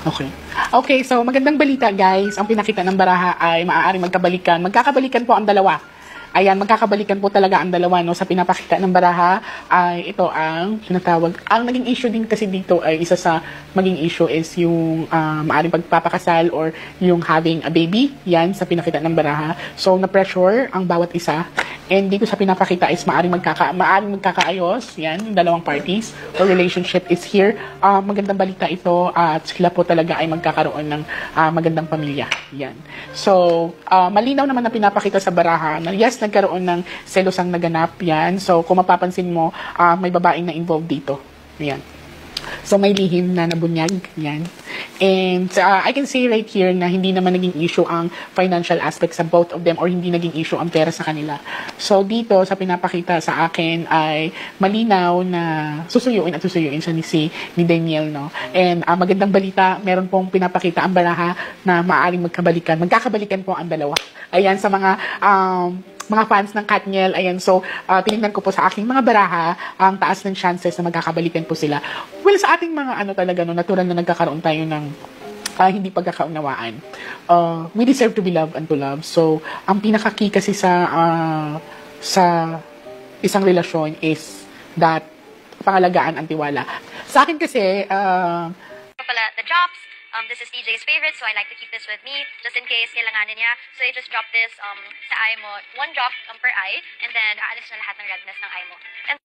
Okay. Okay, so magandang balita guys. Ang pinakita ng baraha ay maaaring magkabalikan. Magkakabalikan po ang dalawa. Ayan, magkakabalikan po talaga ang dalawa, no? Sa pinapakita ng baraha ay ito ang tinatawag. Ang naging issue din kasi dito ay isa sa maging issue is yung maaaring pagpapakasal or yung having a baby. Yan, sa pinakita ng baraha. So, na-pressure ang bawat isa. And dito sa pinapakita is maaaring magkakaayos. Yan, yung dalawang parties or relationship is here. Magandang balita ito at sila po talaga ay magkakaroon ng magandang pamilya. Yan. So, malinaw naman na pinapakita sa baraha na yes, nagkaroon ng selosang naganap. Yan. So, kung mapapansin mo, may babaeng na involved dito. Yan. So, may lihim na nabunyag. Yan. And I can say right here na hindi naman naging issue ang financial aspect sa both of them or hindi naging issue ang pera sa kanila. So, dito sa pinapakita sa akin ay malinaw na susuyuin siya ni Daniel, no? And magandang balita, meron pong pinapakita ang baraha na maaaring magkakabalikan po ang dalawa. Ayan, sa mga fans ng Katniel, ayan, so, tinignan ko po sa aking mga baraha, ang taas ng chances na magkakabalikan po sila. Well, sa ating mga talaga, no, natural na nagkakaroon tayo ng hindi pagkakaunawaan. We deserve to be loved and to love. So, ang pinaka-key kasi sa isang relasyon is that pangalagaan ang tiwala. Sa akin kasi, the drops. This is TJ's favorite, so I like to keep this with me just in case kailanganin niya. So I just drop this sa eye mo, 1 drop per eye, and then aalis na lahat ng redness ng eye mo. And